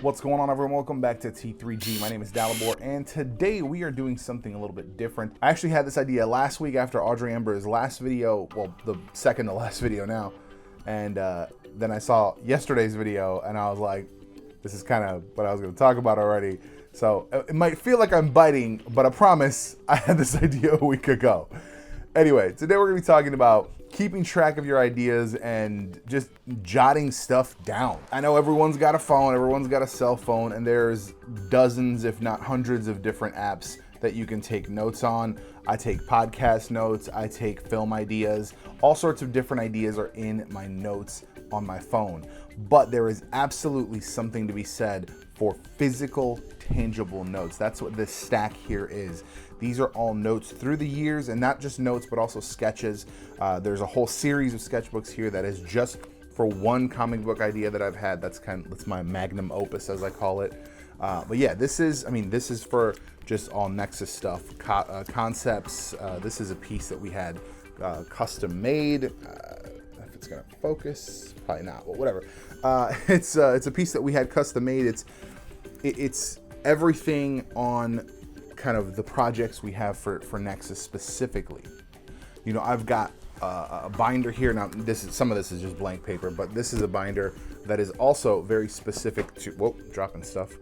What's going on, everyone? Welcome back to T3G. My name is Dalibor, and today we are doing something a little bit different. I actually had this idea last week after Audrey Amber's last video, well, the second to last video now, and then I saw yesterday's video, and I was like, this is kind of what I was going to talk about already. So it might feel like I'm biting, but I promise I had this idea a week ago. Anyway, today we're going to be talking about keeping track of your ideas and just jotting stuff down. I know everyone's got a phone, everyone's got a cell phone, and there's dozens, if not hundreds of different apps that you can take notes on. I take podcast notes, I take film ideas, all sorts of different ideas are in my notes on my phone. But there is absolutely something to be said for physical, tangible notes. That's what this stack here is. These are all notes through the years, and not just notes, but also sketches. There's a whole series of sketchbooks here that is just for one comic book idea that I've had. That's my magnum opus, as I call it. But yeah, this is for just all Nexus stuff, concepts. This is a piece that we had custom made. If it's gonna focus, probably not, but whatever. It's a piece that we had custom made. It's everything on kind of the projects we have for Nexus specifically. You know, I've got a binder here. Now, some of this is just blank paper, but this is a binder that is also very specific to, whoa, dropping stuff.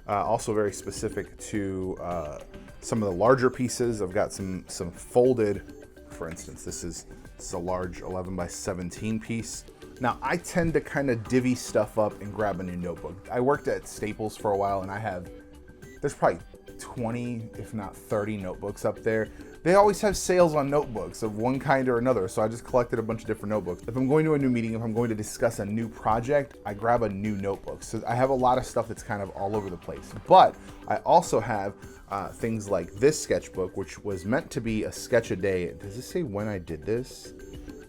Also very specific to some of the larger pieces. I've got some folded, for instance, this is a large 11 by 17 piece. Now, I tend to kind of divvy stuff up and grab a new notebook. I worked at Staples for a while, and there's probably 20, if not 30 notebooks up there. They always have sales on notebooks of one kind or another, so I just collected a bunch of different notebooks. If I'm going to a new meeting, if I'm going to discuss a new project, I grab a new notebook. So I have a lot of stuff that's kind of all over the place. But I also have things like this sketchbook, which was meant to be a sketch a day. Does it say when I did this?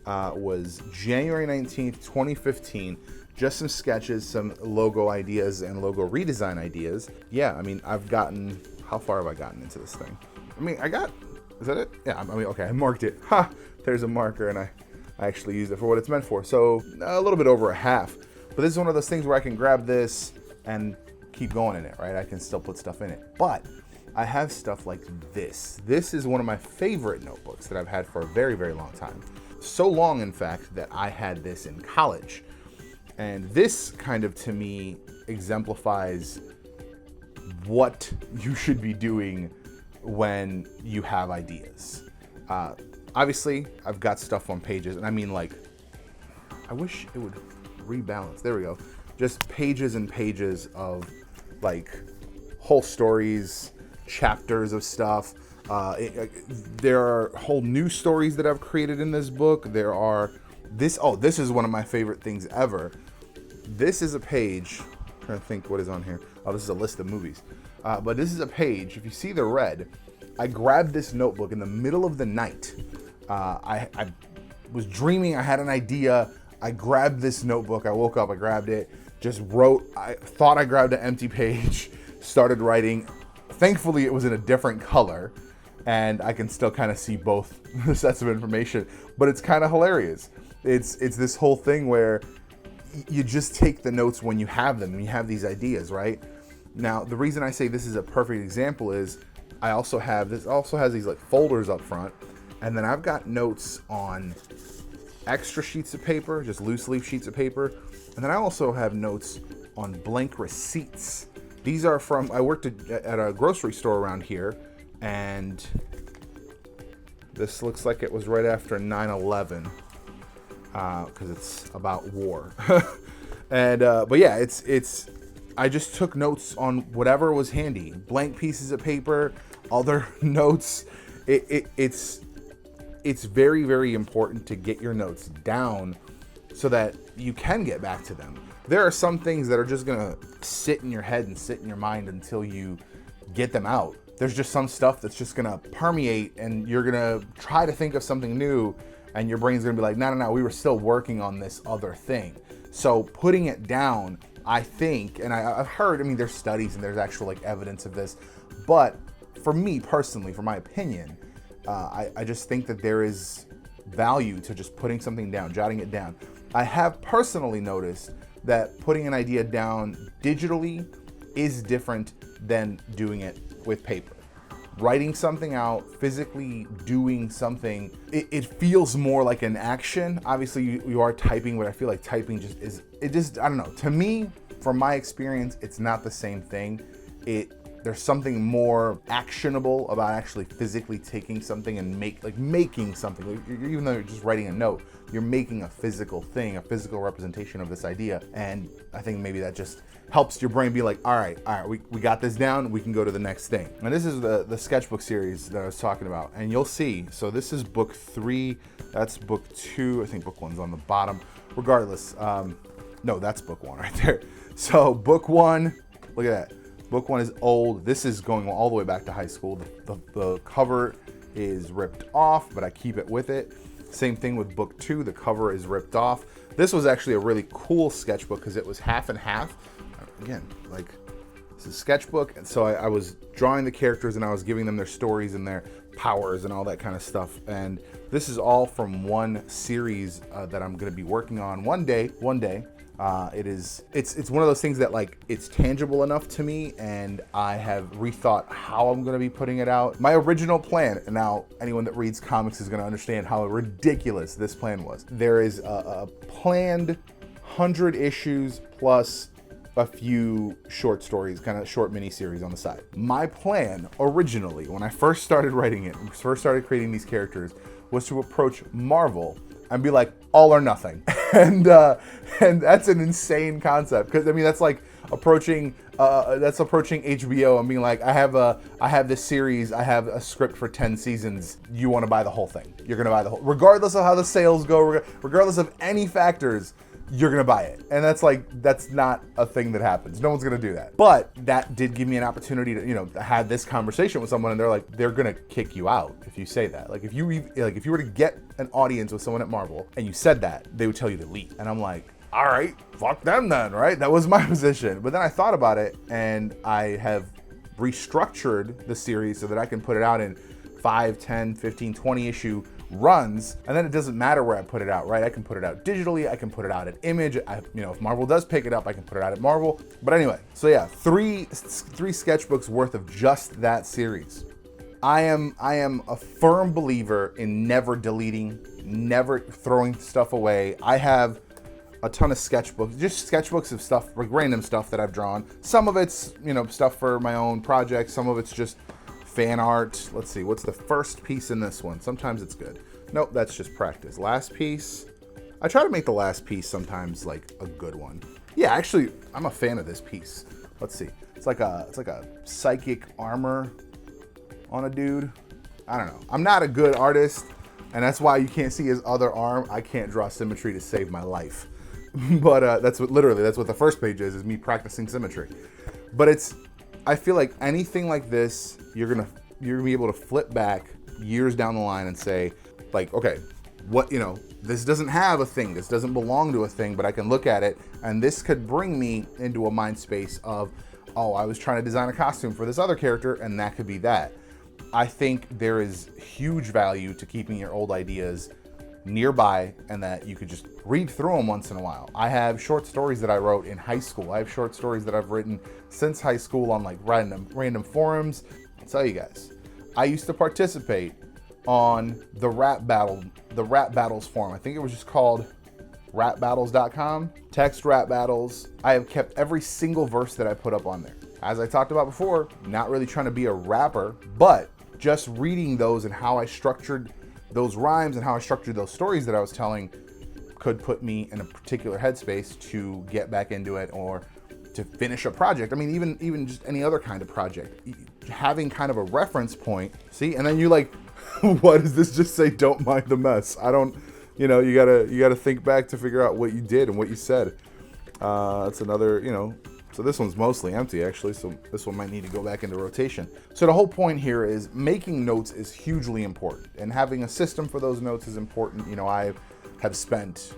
Was January 19th, 2015. Just some sketches, some logo ideas, and logo redesign ideas. Yeah, I mean, how far have I gotten into this thing? I mean, is that it? Yeah, I mean, okay, I marked it. Ha, there's a marker, and I actually used it for what it's meant for. So a little bit over a half. But this is one of those things where I can grab this and keep going in it, right? I can still put stuff in it. But I have stuff like this. This is one of my favorite notebooks that I've had for a very, very long time. So long, in fact, that I had this in college. And this kind of, to me, exemplifies what you should be doing when you have ideas. Obviously, I've got stuff on pages, and I mean, like, I wish it would rebalance. There we go. Just pages and pages of, like, whole stories, chapters of stuff. There are whole new stories that I've created in this book. This is one of my favorite things ever. This is a page, I'm trying to think what is on here. Oh, this is a list of movies. But this is a page, if you see the red, I grabbed this notebook in the middle of the night. I was dreaming, I had an idea. I grabbed this notebook, I woke up, I grabbed it, just wrote. I thought I grabbed an empty page, started writing. Thankfully, it was in a different color, and I can still kind of see both sets of information, but it's kind of hilarious. It's this whole thing where you just take the notes when you have them, and you have these ideas, right? Now, the reason I say this is a perfect example is this also has these like folders up front, and then I've got notes on extra sheets of paper, just loose leaf sheets of paper, and then I also have notes on blank receipts. These are I worked at a grocery store around here, and this looks like it was right after 9/11. Because it's about war. But yeah, I just took notes on whatever was handy, blank pieces of paper, other notes. It's very, very important to get your notes down so that you can get back to them. There are some things that are just gonna sit in your head and sit in your mind until you get them out. There's just some stuff that's just gonna permeate, and you're gonna try to think of something new, and your brain's gonna be like, no, we were still working on this other thing. So putting it down, I think, and I've heard, I mean, there's studies and there's actual like evidence of this, but for me personally, for my opinion, I just think that there is value to just putting something down, jotting it down. I have personally noticed that putting an idea down digitally is different than doing it with paper. Writing something out, physically doing something, it feels more like an action. Obviously you are typing, but I feel like typing just I don't know. To me, from my experience, it's not the same thing. There's something more actionable about actually physically taking something and making something. Even though you're just writing a note, you're making a physical thing, a physical representation of this idea. And I think maybe that just helps your brain be like, all right, we got this down, we can go to the next thing. And this is the sketchbook series that I was talking about. And you'll see, so this is book 3, that's book 2, I think book 1's on the bottom. Regardless, no, that's book 1 right there. So book 1, look at that. Book 1 is old. This is going all the way back to high school. The cover is ripped off, but I keep it with it. Same thing with book 2, the cover is ripped off. This was actually a really cool sketchbook because it was half and half. Again, like, this is a sketchbook, and so I was drawing the characters and I was giving them their stories and their powers and all that kind of stuff. And this is all from one series that I'm going to be working on one day. It's one of those things that, like, it's tangible enough to me, and I have rethought how I'm going to be putting it out. My original plan, and now anyone that reads comics is going to understand how ridiculous this plan was. There is a planned 100 issues plus a few short stories, kind of short mini series on the side. My plan originally, when I first started writing it, first started creating these characters, was to approach Marvel and be like, all or nothing. And that's an insane concept, because I mean, that's like approaching HBO and being like, I have this series, I have a script for 10 seasons, you want to buy the whole thing. You're going to buy the whole, regardless of how the sales go, regardless of any factors, you're gonna buy it. And that's not a thing that happens. No one's gonna do that. But that did give me an opportunity to, you know, have this conversation with someone, and they're like, they're gonna kick you out if you say that. Like, if you were to get an audience with someone at Marvel and you said that, they would tell you to leave. And I'm like, all right, fuck them then, right? That was my position. But then I thought about it, and I have restructured the series so that I can put it out in 5, 10, 15, 20 issue runs, and then it doesn't matter where I put it out, right? I can put it out digitally, I can put it out at Image, if Marvel does pick it up, I can put it out at Marvel. But anyway, so yeah, three sketchbooks worth of just that series. I am a firm believer in never deleting, never throwing stuff away. I have a ton of sketchbooks, just sketchbooks of stuff, like random stuff that I've drawn. Some of it's, stuff for my own projects, some of it's just fan art. Let's see, what's the first piece in this one? Sometimes it's good. Nope, that's just practice. Last piece. I try to make the last piece sometimes like a good one. Yeah, actually, I'm a fan of this piece. Let's see. It's like a psychic armor on a dude. I don't know. I'm not a good artist, and that's why you can't see his other arm. I can't draw symmetry to save my life. But that's what the first page is me practicing symmetry. But I feel like anything like this, you're gonna be able to flip back years down the line and say, like, okay, this doesn't have a thing, this doesn't belong to a thing, but I can look at it, and this could bring me into a mind space of, oh, I was trying to design a costume for this other character, and that could be that. I think there is huge value to keeping your old ideas nearby, and that you could just read through them once in a while. I have short stories that I wrote in high school. I have short stories that I've written since high school on like random forums. I'll tell you guys, I used to participate on the rap battles forum. I think it was just called rapbattles.com. Text rap battles. I have kept every single verse that I put up on there. As I talked about before, not really trying to be a rapper, but just reading those and how I structured those rhymes and how I structured those stories that I was telling could put me in a particular headspace to get back into it or to finish a project. I mean, even just any other kind of project, having kind of a reference point. See, and then you like, what does this just say? Don't mind the mess. I don't, you gotta think back to figure out what you did and what you said. That's another, so this one's mostly empty actually, so this one might need to go back into rotation. So the whole point here is making notes is hugely important, and having a system for those notes is important. have spent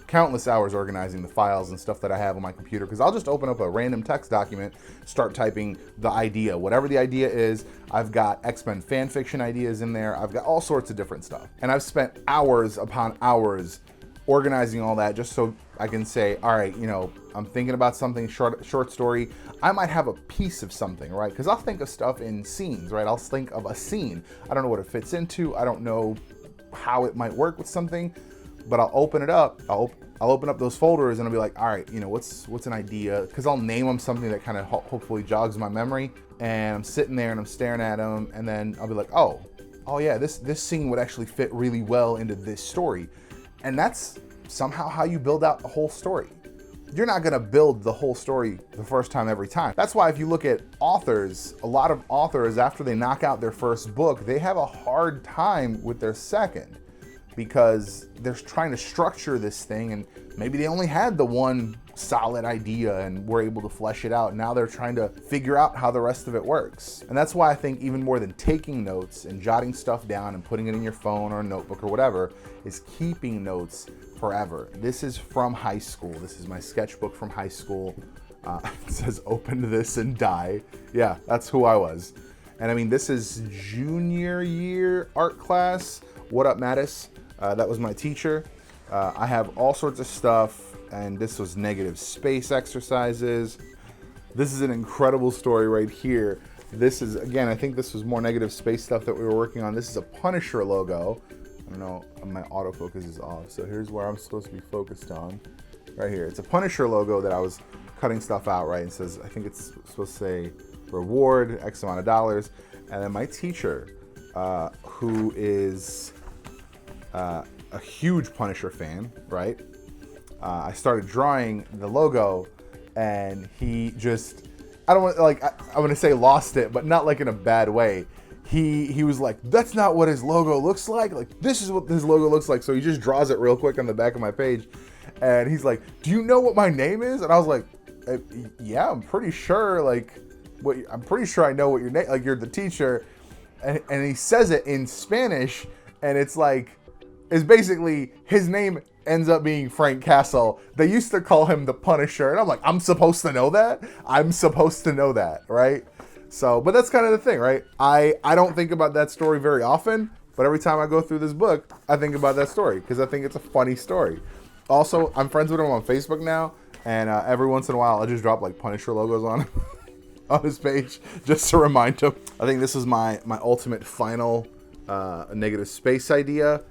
countless hours organizing the files and stuff that I have on my computer, because I'll just open up a random text document, start typing the idea, whatever the idea is. I've got X-Men fan fiction ideas in there. I've got all sorts of different stuff. And I've spent hours upon hours organizing all that just so I can say, all right, you know, I'm thinking about something, short story. I might have a piece of something, right? Because I'll think of stuff in scenes, right? I'll think of a scene. I don't know what it fits into. I don't know how it might work with something, but I'll open it up. I'll open up those folders and I'll be like, all right, you know, what's an idea? Because I'll name them something that kind of hopefully jogs my memory. And I'm sitting there and I'm staring at them, and then I'll be like, oh yeah, this scene would actually fit really well into this story. And that's somehow how you build out the whole story. You're not gonna build the whole story the first time every time. That's why if you look at authors, a lot of authors, after they knock out their first book, they have a hard time with their second, because they're trying to structure this thing, and maybe they only had the one solid idea and were able to flesh it out. Now they're trying to figure out how the rest of it works. And that's why I think even more than taking notes and jotting stuff down and putting it in your phone or a notebook or whatever, is keeping notes forever. This is from high school. This is my sketchbook from high school. It says open this and die. Yeah, that's who I was. And I mean, this is junior year art class. What up, Mattis? That was my teacher. I have all sorts of stuff, and this was negative space exercises. This is an incredible story right here. This is, again, I think this was more negative space stuff that we were working on. This is a Punisher logo. I don't know, my autofocus is off, so here's where I'm supposed to be focused on. Right here. It's a Punisher logo that I was cutting stuff out, right? It says, I think it's supposed to say reward, X amount of dollars. And then my teacher, who is a huge Punisher fan, right? I started drawing the logo, and he just, I don't want, like, I want to say lost it, but not like in a bad way. He was like, that's not what his logo looks like. Like, this is what his logo looks like. So he just draws it real quick on the back of my page. And he's like, do you know what my name is? And I was like, yeah, I'm pretty sure. Like, I'm pretty sure I know what your name, like, you're the teacher. And he says it in Spanish, and it's like, it's basically his name ends up being Frank Castle. They used to call him the Punisher. And I'm like, I'm supposed to know that? I'm supposed to know that, right? So, but that's kind of the thing, right? I don't think about that story very often, but every time I go through this book, I think about that story because I think it's a funny story. Also, I'm friends with him on Facebook now, and every once in a while, I just drop like Punisher logos on on his page just to remind him. I think this is my ultimate final negative space idea.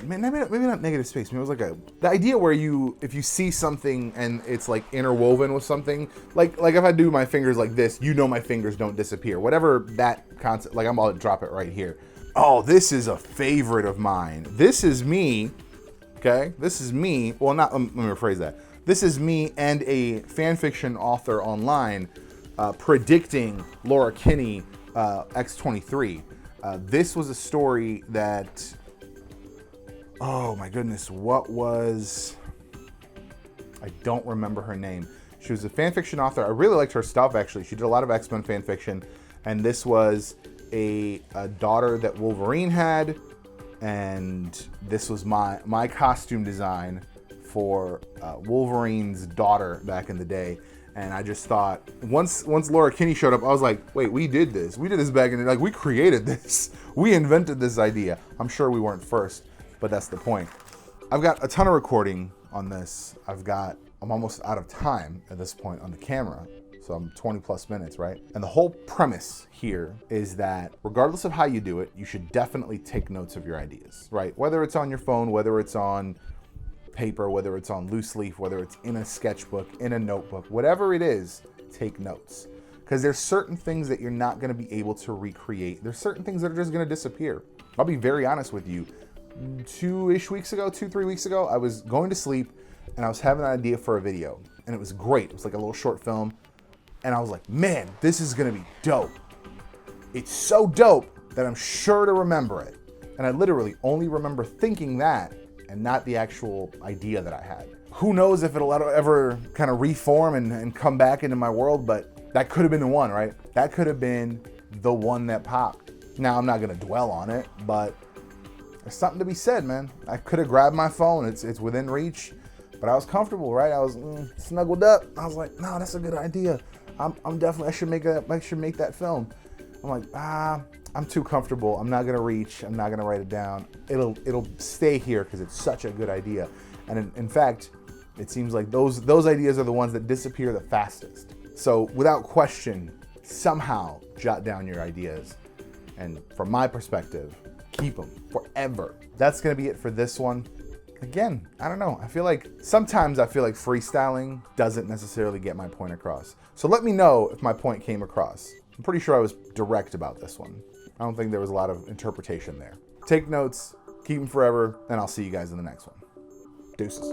Maybe not negative space. Maybe it was like the idea where if you see something and it's like interwoven with something, like if I do my fingers like this, you know, my fingers don't disappear. Whatever that concept, like I'm about to drop it right here. Oh, this is a favorite of mine. This is me. Okay, this is me. Well, not. Let me rephrase that. This is me and a fan fiction author online predicting Laura Kinney X-23. This was a story that. Oh my goodness, I don't remember her name. She was a fan fiction author. I really liked her stuff, actually. She did a lot of X-Men fan fiction, and this was a daughter that Wolverine had, and this was my costume design for Wolverine's daughter back in the day. And I just thought, once Laura Kinney showed up, I was like, wait, we did this. We did this back in the day. Like, we created this. We invented this idea. I'm sure we weren't first, but that's the point. I've got a ton of recording on this. I'm almost out of time at this point on the camera. So I'm 20 plus minutes, right? And the whole premise here is that regardless of how you do it, you should definitely take notes of your ideas, right? Whether it's on your phone, whether it's on paper, whether it's on loose leaf, whether it's in a sketchbook, in a notebook, whatever it is, take notes. Because there's certain things that you're not gonna be able to recreate. There's certain things that are just gonna disappear. I'll be very honest with you. 2-3 weeks ago, I was going to sleep and I was having an idea for a video, and it was great. It was like a little short film, and I was like, man, this is gonna be dope. It's so dope that I'm sure to remember it. And I literally only remember thinking that and not the actual idea that I had. Who knows if it'll ever kind of reform and come back into my world, but that could have been the one, right? That could have been the one that popped. Now, I'm not gonna dwell on it, but there's something to be said, man. I could have grabbed my phone. It's within reach, but I was comfortable, right? I was snuggled up. I was like, no, that's a good idea. I'm definitely, I should make that film. I'm like, I'm too comfortable. I'm not gonna reach. I'm not gonna write it down. It'll stay here because it's such a good idea. And in fact, it seems like those ideas are the ones that disappear the fastest. So without question, somehow jot down your ideas. And from my perspective, keep them forever. That's gonna be it for this one. Again, I don't know. Sometimes I feel like freestyling doesn't necessarily get my point across. So let me know if my point came across. I'm pretty sure I was direct about this one. I don't think there was a lot of interpretation there. Take notes, keep them forever, and I'll see you guys in the next one. Deuces.